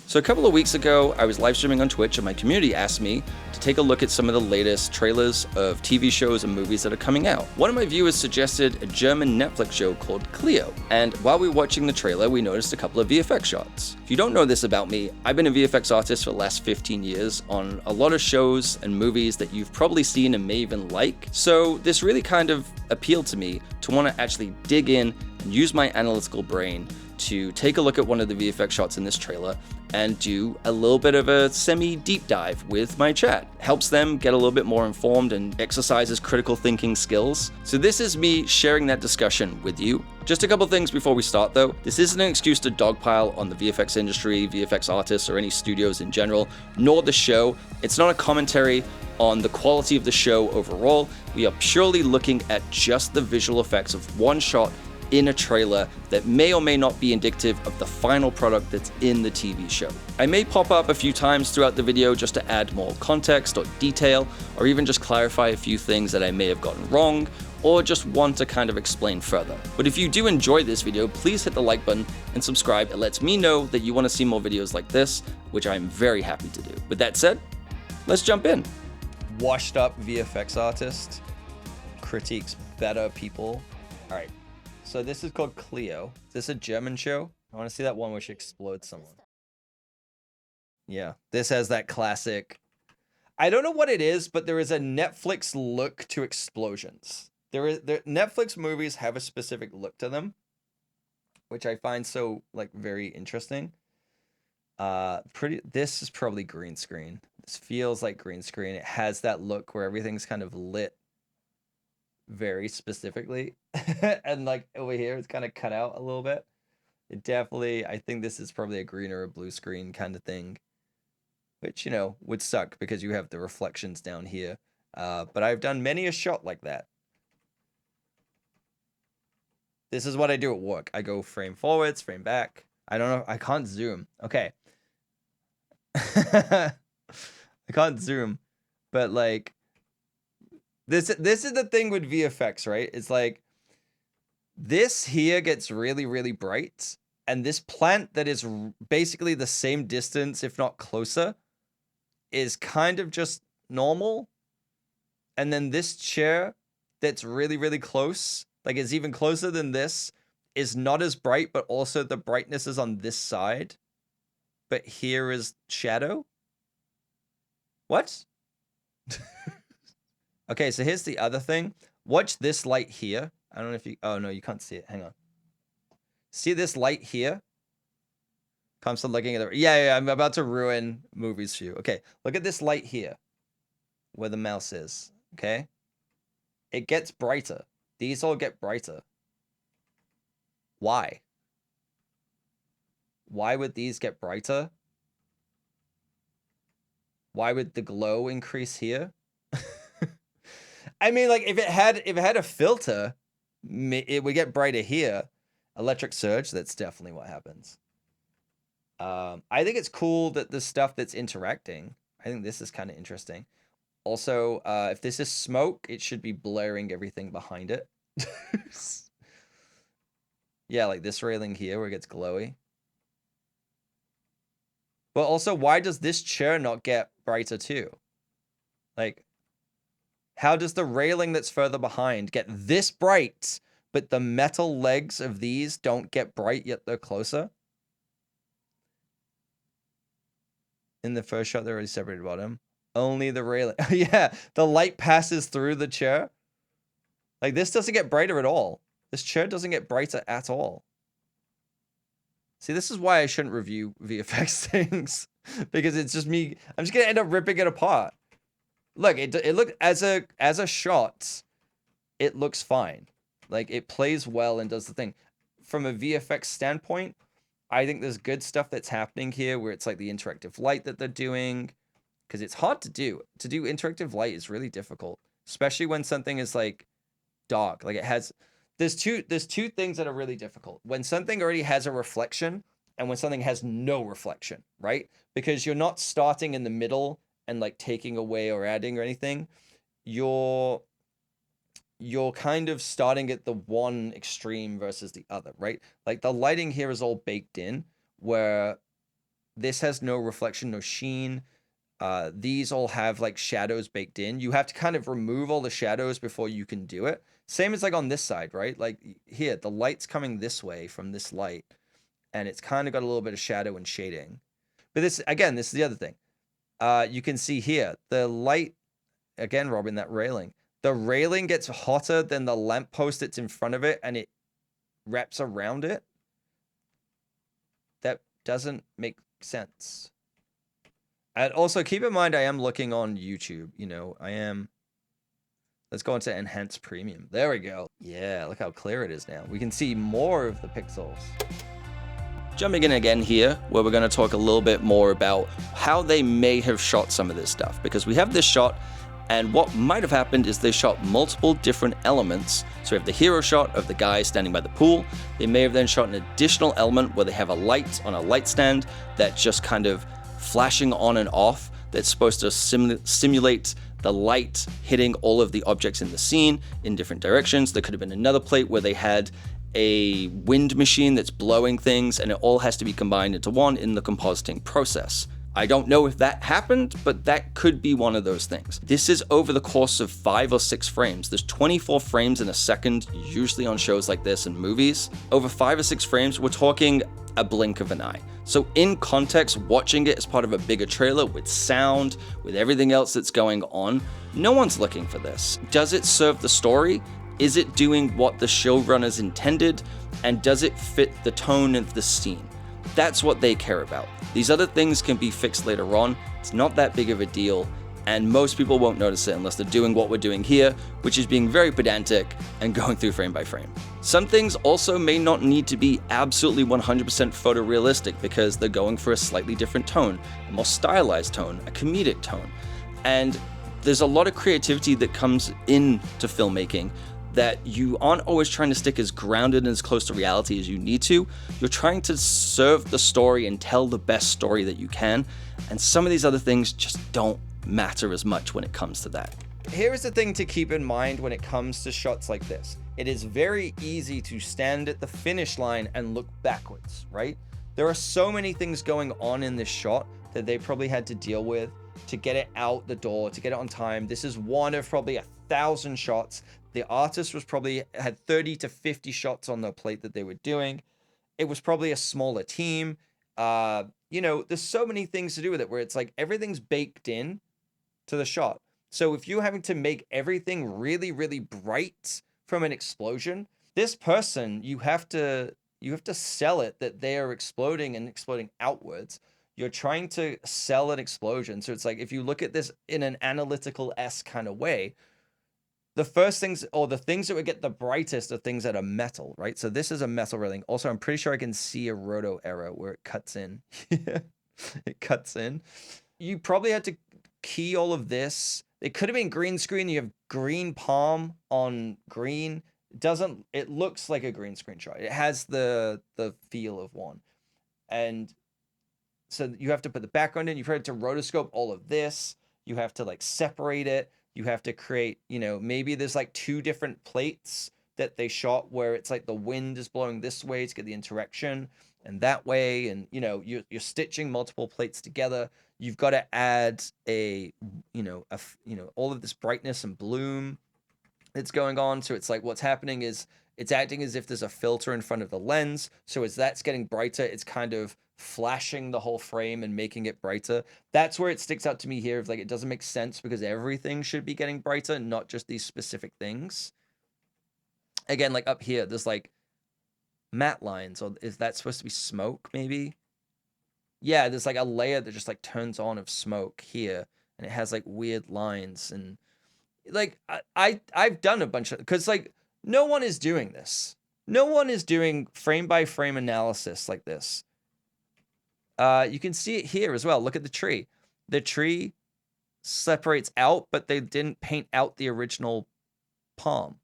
So a couple of weeks ago, I was live streaming on Twitch and my community asked me to take a look at some of the latest trailers of TV shows and movies that are coming out. One of my viewers suggested a German Netflix show called Kleo, and while we were watching the trailer, we noticed a couple of VFX shots. If you don't know this about me, I've been a VFX artist for the last 15 years on a lot of shows and movies that you've probably seen and may even like, so this really kind of appealed to me to want to actually dig in and use my analytical brain to take a look at one of the VFX shots in this trailer and do a little bit of a semi-deep dive with my chat. Helps them get a little bit more informed and exercises critical thinking skills. So this is me sharing that discussion with you. Just a couple things before we start though. This isn't an excuse to dogpile on the VFX industry, VFX artists, or any studios in general, nor the show. It's not a commentary on the quality of the show overall. We are purely looking at just the visual effects of one shot in a trailer that may or may not be indicative of the final product that's in the TV show. I may pop up a few times throughout the video just to add more context or detail, or even just clarify a few things that I may have gotten wrong, or just want to kind of explain further. But if you do enjoy this video, please hit the like button and subscribe. It lets me know that you want to see more videos like this, which I'm very happy to do. With that said, let's jump in. Washed up VFX artist critiques better people. All right. So this is called Kleo. Is this a German show? I want to see that one where she explodes someone. Yeah, this has that classic. I don't know what it is, but there is a Netflix look to explosions. Netflix movies have a specific look to them, which I find so very interesting. This is probably green screen. This feels like green screen. It has that look where everything's kind of lit very specifically. And over here it's kind of cut out a little bit. I think this is probably a green or a blue screen kind of thing, which would suck because you have the reflections down here, but I've done many a shot like that. This is what I do at work. I go frame forwards, frame back. I don't know, I can't zoom. Okay. I can't zoom, but this is the thing with VFX, right? It's this here gets really, really bright, and this plant that is basically the same distance, if not closer, is kind of just normal. And then this chair that's really, really close, is even closer than this, is not as bright, but also the brightness is on this side. But here is shadow. What? Okay, so here's the other thing. Watch this light here. I don't know if you... Oh, no, you can't see it. Hang on. See this light here? Come start looking at it. Yeah, I'm about to ruin movies for you. Okay, look at this light here. Where the mouse is. Okay? It gets brighter. These all get brighter. Why? Why would these get brighter? Why would the glow increase here? I mean, if it had a filter, it would get brighter here. Electric surge, that's definitely what happens. I think it's cool that the stuff that's interacting, I think this is kind of interesting. Also, if this is smoke, it should be blurring everything behind it. Yeah, this railing here where it gets glowy. But also, why does this chair not get brighter too? How does the railing that's further behind get this bright, but the metal legs of these don't get bright yet they're closer? In the first shot, they're already separated bottom. Only the railing. Yeah, the light passes through the chair. This doesn't get brighter at all. This chair doesn't get brighter at all. See, this is why I shouldn't review VFX things. Because it's just me. I'm just going to end up ripping it apart. Look, it looked as a shot, it looks fine. It plays well and does the thing. From a VFX standpoint, I think there's good stuff that's happening here where it's the interactive light that they're doing, because it's hard to do. To do interactive light is really difficult, especially when something is dark. There's two things that are really difficult. When something already has a reflection and when something has no reflection, right? Because you're not starting in the middle and taking away or adding or anything. You're kind of starting at the one extreme versus the other, right? The lighting here is all baked in, where This has no reflection, no sheen. These all have like shadows baked in. You have to kind of remove all the shadows before you can do it. Same as like on this side, right? Like here, the light's coming this way from this light, and it's kind of got a little bit of shadow and shading. But this, again, this is the other thing. You can see here, the light, again, Robin, that railing. The railing gets hotter than the lamppost that's in front of it, and it wraps around it. That doesn't make sense. And also keep in mind, I am looking on YouTube. You know, I am. Let's go into Enhance Premium. There we go. Yeah, look how clear it is now. We can see more of the pixels. Jumping in again here, where we're going to talk a little bit more about how they may have shot some of this stuff. Because we have this shot, and what might have happened is they shot multiple different elements. So we have the hero shot of the guy standing by the pool. They may have then shot an additional element where they have a light on a light stand that's just kind of flashing on and off, that's supposed to simulate the light hitting all of the objects in the scene in different directions. There could have been another plate where they had a wind machine that's blowing things, and it all has to be combined into one in the compositing process. I don't know if that happened, but that could be one of those things. This is over the course of 5 or 6 frames. There's 24 frames in a second, usually on shows like this and movies. Over 5 or 6 frames, we're talking a blink of an eye. So in context, watching it as part of a bigger trailer with sound, with everything else that's going on, no one's looking for this. Does it serve the story? Is it doing what the showrunners intended? And does it fit the tone of the scene? That's what they care about. These other things can be fixed later on. It's not that big of a deal, and most people won't notice it unless they're doing what we're doing here, which is being very pedantic and going through frame by frame. Some things also may not need to be absolutely 100% photorealistic because they're going for a slightly different tone, a more stylized tone, a comedic tone. And there's a lot of creativity that comes into filmmaking that you aren't always trying to stick as grounded and as close to reality as you need to. You're trying to serve the story and tell the best story that you can. And some of these other things just don't matter as much when it comes to that. Here's the thing to keep in mind when it comes to shots like this. It is very easy to stand at the finish line and look backwards, right? There are so many things going on in this shot that they probably had to deal with to get it out the door, to get it on time. This is one of probably 1,000 shots. The artist was probably had 30 to 50 shots on the plate that they were doing. It was probably a smaller team. You know, there's so many things to do with it where it's like everything's baked in to the shot. So if you're having to make everything really, really bright from an explosion, this person, you have to sell it that they are exploding and exploding outwards. You're trying to sell an explosion. So it's like, if you look at this in an analytical-esque kind of way, the first things, or the things that would get the brightest, are things that are metal, right? So this is a metal railing. Also, I'm pretty sure I can see a roto error where it cuts in. It cuts in. You probably had to key all of this. It could have been green screen. You have green palm on green. It looks like a green screen shot. It has the feel of one. And so you have to put the background in. You've had to rotoscope all of this. You have to like separate it. You have to create, you know, maybe there's like 2 different plates that they shot where it's like the wind is blowing this way to get the interaction and that way. And, you know, you're stitching multiple plates together. You've got to add all of this brightness and bloom that's going on. So it's like what's happening is it's acting as if there's a filter in front of the lens. So as that's getting brighter, it's kind of flashing the whole frame and making it brighter. That's where it sticks out to me here. Of like, it doesn't make sense because everything should be getting brighter, not just these specific things. Again, like up here, there's like matte lines, or is that supposed to be smoke maybe? Yeah, there's like a layer that just like turns on of smoke here, and it has like weird lines. And like I've done a bunch of, because like no one is doing this. No one is doing frame by frame analysis like this. You can see it here as well. Look at the tree. The tree separates out, but they didn't paint out the original palm.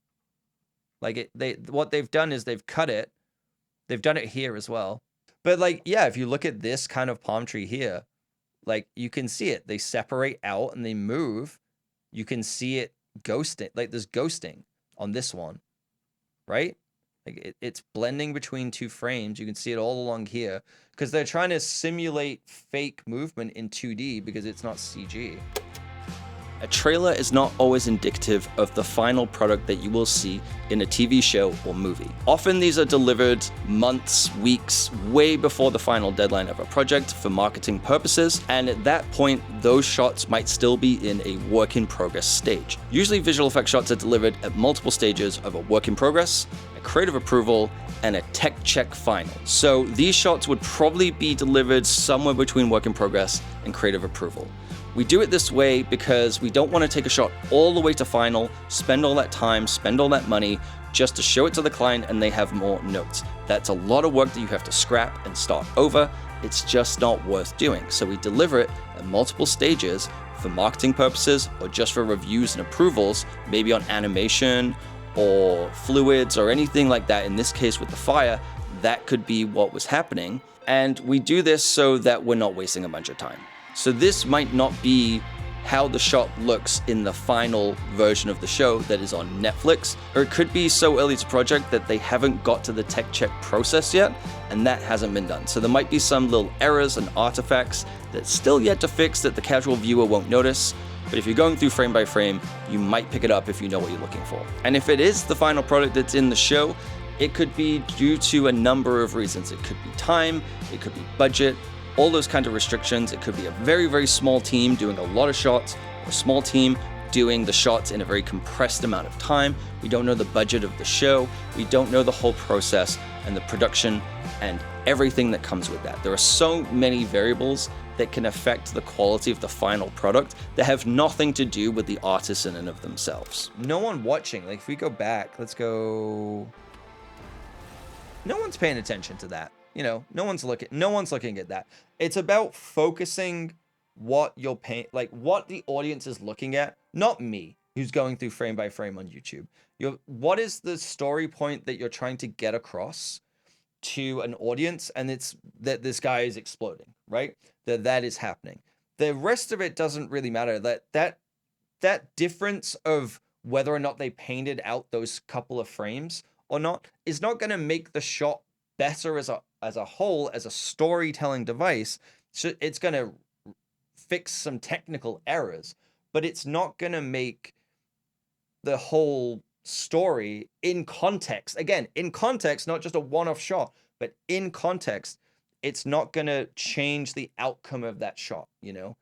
Like what they've done is they've cut it. They've done it here as well. But like, yeah, if you look at this kind of palm tree here, like you can see it. They separate out and they move. You can see it ghosting. Like there's ghosting on this one, right? Like it's blending between two frames. You can see it all along here because they're trying to simulate fake movement in 2D because it's not CG. A trailer is not always indicative of the final product that you will see in a TV show or movie. Often these are delivered months, weeks, way before the final deadline of a project for marketing purposes, and at that point, those shots might still be in a work in progress stage. Usually visual effects shots are delivered at multiple stages of a work in progress, a creative approval, and a tech check final. So these shots would probably be delivered somewhere between work in progress and creative approval. We do it this way because we don't want to take a shot all the way to final, spend all that time, spend all that money just to show it to the client and they have more notes. That's a lot of work that you have to scrap and start over. It's just not worth doing. So we deliver it at multiple stages for marketing purposes or just for reviews and approvals, maybe on animation or fluids or anything like that. In this case with the fire, that could be what was happening. And we do this so that we're not wasting a bunch of time. So this might not be how the shot looks in the final version of the show that is on Netflix, or it could be so early to project that they haven't got to the tech check process yet, and that hasn't been done. So there might be some little errors and artifacts that's still yet to fix that the casual viewer won't notice, but if you're going through frame by frame, you might pick it up if you know what you're looking for. And if it is the final product that's in the show, it could be due to a number of reasons. It could be time, it could be budget, all those kind of restrictions. It could be a very, very small team doing a lot of shots, or a small team doing the shots in a very compressed amount of time. We don't know the budget of the show. We don't know the whole process and the production and everything that comes with that. There are so many variables that can affect the quality of the final product that have nothing to do with the artist in and of themselves. No one watching, like if we go back, let's go, no one's paying attention to that. You know, no one's looking at that. It's about focusing what you're paying, like what the audience is looking at, not me, who's going through frame by frame on YouTube. What is the story point that you're trying to get across to an audience? And it's that this guy is exploding, right? That is happening. The rest of it doesn't really matter. That difference of whether or not they painted out those couple of frames or not is not going to make the shot better as a whole, as a storytelling device. So it's going to fix some technical errors, but it's not going to make the whole story in context. Again, in context, not just a one-off shot, but in context, it's not going to change the outcome of that shot, you know,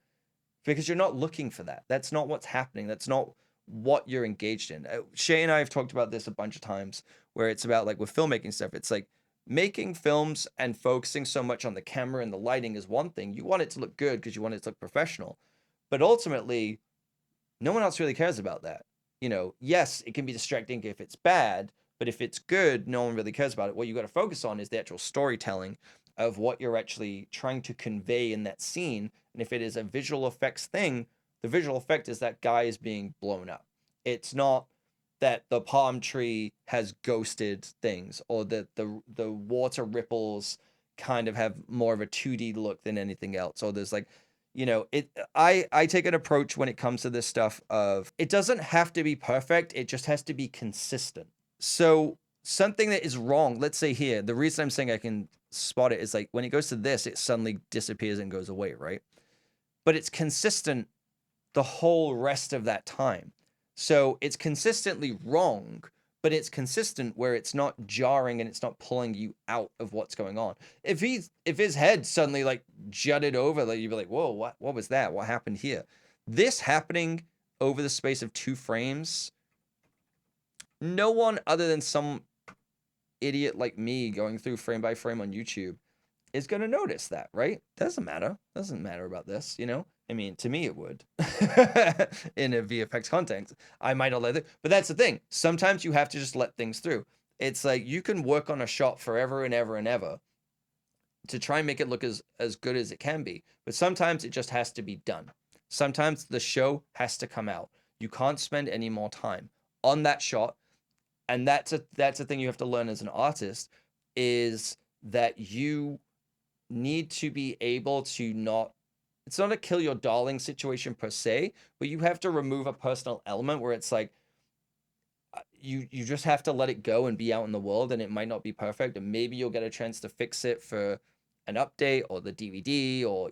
because you're not looking for that. That's not what's happening. That's not what you're engaged in. Shay and I have talked about this a bunch of times where it's about like with filmmaking stuff, it's like, making films and focusing so much on the camera and the lighting is one thing. You want it to look good because you want it to look professional. But ultimately, no one else really cares about that. You know, yes, it can be distracting if it's bad, but if it's good, no one really cares about it. What you got to focus on is the actual storytelling of what you're actually trying to convey in that scene. And if it is a visual effects thing, the visual effect is that guy is being blown up. It's not that the palm tree has ghosted things, or that the water ripples kind of have more of a 2D look than anything else. Or there's like, you know, I take an approach when it comes to this stuff of it doesn't have to be perfect. It just has to be consistent. So something that is wrong, let's say here, the reason I'm saying I can spot it is like when it goes to this, it suddenly disappears and goes away, right? But it's consistent the whole rest of that time. So it's consistently wrong, but it's consistent where it's not jarring and it's not pulling you out of what's going on. If his head suddenly like jutted over, like you'd be like, whoa, what was that? What happened here? This happening over the space of 2 frames, no one other than some idiot like me going through frame by frame on YouTube is going to notice that, right? Doesn't matter. Doesn't matter about this, you know? I mean, to me, it would. In a VFX context, I might not let it. But that's the thing. Sometimes you have to just let things through. It's like you can work on a shot forever and ever and ever to try and make it look as good as it can be. But sometimes it just has to be done. Sometimes the show has to come out. You can't spend any more time on that shot. And that's a thing you have to learn as an artist, is that you need to be able to not, it's not a kill your darling situation per se, but you have to remove a personal element where it's like, you just have to let it go and be out in the world, and it might not be perfect, and maybe you'll get a chance to fix it for an update or the DVD, or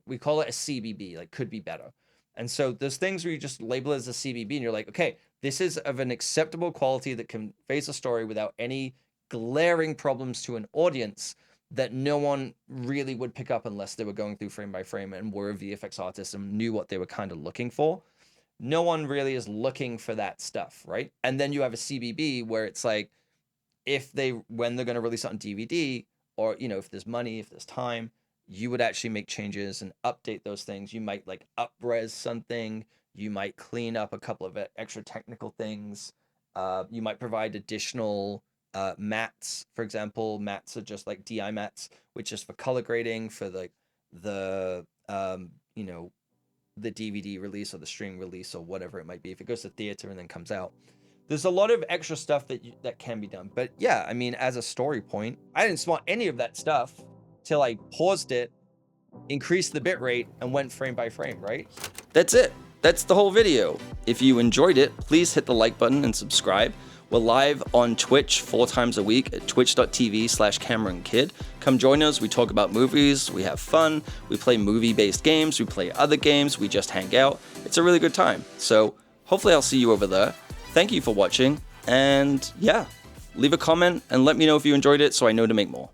we call it a CBB, like could be better. And so there's things where you just label it as a CBB and you're like, okay, this is of an acceptable quality that conveys a story without any glaring problems to an audience that no one really would pick up unless they were going through frame by frame and were a VFX artist and knew what they were kind of looking for. No one really is looking for that stuff, right? And then you have a CBB where it's like, when they're going to release it on DVD, or if there's money, if there's time, you would actually make changes and update those things. You might like up-res something. You might clean up a couple of extra technical things. You might provide additional mats. For example, mats are just like DI mats, which is for color grading for the DVD release or the streaming release or whatever it might be. If it goes to theater and then comes out, there's a lot of extra stuff that can be done. But yeah, I mean, as a story point, I didn't want any of that stuff till I paused it, increased the bitrate, and went frame by frame, right? That's it. That's the whole video. If you enjoyed it, please hit the like button and subscribe. We're live on Twitch 4 times a week at twitch.tv/CameronKid. Come join us. We talk about movies. We have fun. We play movie-based games. We play other games. We just hang out. It's a really good time. So hopefully I'll see you over there. Thank you for watching. And yeah, leave a comment and let me know if you enjoyed it so I know to make more.